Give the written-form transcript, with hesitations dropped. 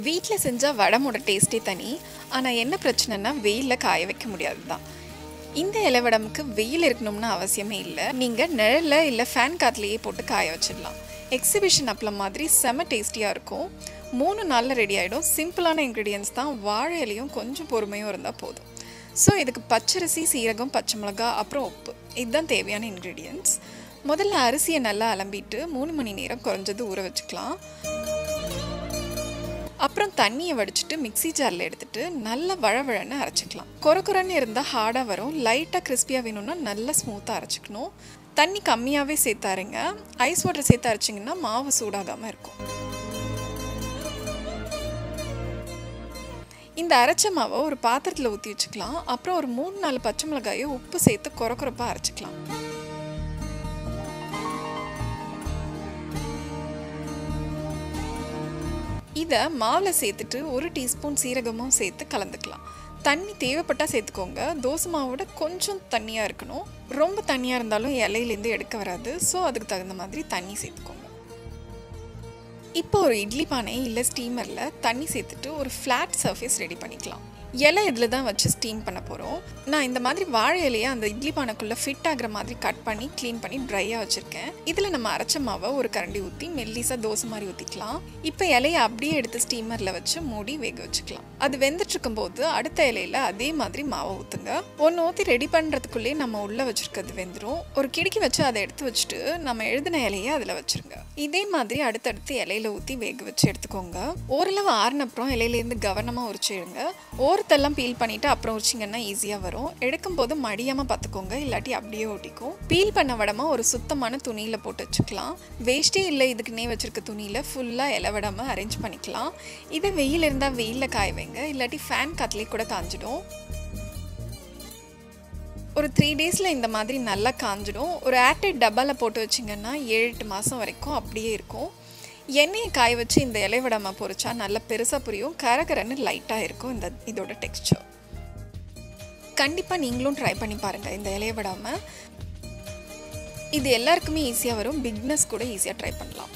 வீட்டில் செஞ்சால் வடமோட டேஸ்ட்டே தனி. ஆனால் என்ன பிரச்சனைனா வெயிலில் காய வைக்க முடியாது தான். இந்த இலை வடமுக்கு வெயில் இருக்கணும்னு அவசியமே இல்லை. நீங்கள் நிழலில் இல்லை ஃபேன் காற்றுலையே போட்டு காய வச்சிடலாம். எக்ஸிபிஷன் அப்பளம் மாதிரி செம டேஸ்டியாக இருக்கும். 3 நாளில் ரெடி ஆகிடும். சிம்பிளான இன்க்ரீடியன்ஸ் தான். வாழை இலையும் கொஞ்சம் பொறுமையும் இருந்தால் போதும். ஸோ இதுக்கு பச்சரிசி, சீரகம், பச்சை மிளகா, அப்புறம் உப்பு, இதுதான் தேவையான இன்க்ரீடியன்ட்ஸ். முதல்ல அரிசியை நல்லா அலம்பிட்டு 3 மணி நேரம் குறைஞ்சது ஊற வச்சுக்கலாம். அப்புறம் தண்ணியை வடிச்சிட்டு மிக்ஸி ஜாரில் எடுத்துகிட்டு நல்லா வழவழன்னு அரைச்சிக்கலாம். குறக்குறன்னு இருந்தால் ஹார்டாக வரும். லைட்டாக கிறிஸ்பியாக வேணும்னா நல்லா ஸ்மூத்தாக அரைச்சிக்கணும். தண்ணி கம்மியாகவே சேர்த்தாருங்க. ஐஸ் வாட்டர் சேர்த்து அரைச்சிங்கன்னா மாவு சூடாகாமல் இருக்கும். இந்த அரைச்ச மாவை ஒரு பாத்திரத்தில் ஊற்றி வச்சுக்கலாம். அப்புறம் ஒரு 3-4 பச்சை மிளகாயை உப்பு சேர்த்து குறக்குறப்பாக அரைச்சிக்கலாம். இதை மாவில் சேர்த்துட்டு 1 டீஸ்பூன் சீரகமும் சேர்த்து கலந்துக்கலாம். தண்ணி தேவைப்பட்டால் சேர்த்துக்கோங்க. தோசை மாவோட கொஞ்சம் தண்ணியாக இருக்கணும். ரொம்ப தண்ணியாக இருந்தாலும் இலையிலேருந்து எடுக்க வராது. ஸோ அதுக்கு தகுந்த மாதிரி தண்ணி சேர்த்துக்கோங்க. இப்போ ஒரு இட்லி பானை இல்லை ஸ்டீமரில் தண்ணி சேர்த்துட்டு ஒரு ஃப்ளாட் சர்ஃபேஸ் ரெடி பண்ணிக்கலாம். இலை இதில் தான் வச்சு ஸ்டீம் பண்ண போகிறோம். நான் இந்த மாதிரி வாழை இலையை அந்த இட்லி பானைக்குள்ளே ஃபிட் ஆகிற மாதிரி கட் பண்ணி க்ளீன் பண்ணி ட்ரையாக வச்சுருக்கேன். இதில் நம்ம அரைச்ச மாவை ஒரு கரண்டி ஊற்றி மெல்லிசாக தோசை மாதிரி ஊற்றிக்கலாம். இப்போ இலையை அப்படியே எடுத்து ஸ்டீமரில் வச்சு மூடி வேக வச்சுக்கலாம். அது வெந்துட்டுருக்கும் போது அடுத்த இலையில் அதே மாதிரி மாவை ஊற்றுங்க. ஒன்று ஊற்றி ரெடி பண்ணுறதுக்குள்ளேயே நம்ம உள்ளே வச்சுருக்கிறது வெந்துடும். ஒரு கிடுக்கி வச்சு அதை எடுத்து வச்சுட்டு நம்ம எழுதின இலையை அதில் வச்சுருங்க. இதே மாதிரி அடுத்தடுத்து இலையில ஊற்றி வேக வச்சு எடுத்துக்கோங்க. ஓரளவு ஆறுனப்புறம் இலையிலேருந்து கவனமாக உரிச்சு எடுங்க. ஓரத்தெல்லாம் பீல் பண்ணிவிட்டு அப்புறம் உரிச்சிங்கன்னா ஈஸியாக வரும். எடுக்கும்போது மடியாமல் பார்த்துக்கோங்க, இல்லாட்டி அப்படியே ஒட்டிக்கும். பீல் பண்ண வடமாக ஒரு சுத்தமான துணியில் போட்டு வச்சுக்கலாம். வேஸ்ட்டே இல்லை இதுக்குன்னே வச்சுருக்க துணியில் ஃபுல்லாக இலை வடமாக அரேஞ்ச் பண்ணிக்கலாம். இதை வெயில் இருந்தால் வெயிலில் காய வைங்க, இல்லாட்டி ஃபேன் காற்றுலேயே கூட காஞ்சிடும். ஒரு 3 டேஸில் இந்த மாதிரி நல்லா காஞ்சிடும். ஒரு ஏர்டைட் டப்பாவில் போட்டு வச்சிங்கன்னா 7-8 மாதம் வரைக்கும் அப்படியே இருக்கும். எண்ணெயை காய வச்சு இந்த இலை வடமா பொரிச்சா நல்லா பெருசாக புரியும். கரகரன்னு லைட்டாக இருக்கும் இதோட டெக்ஸ்சர். கண்டிப்பாக நீங்களும் ட்ரை பண்ணி பாருங்கள் இந்த இலை வடாமல். இது எல்லாருக்குமே ஈஸியாக வரும். பிக்னஸ் கூட ஈஸியாக ட்ரை பண்ணலாம்.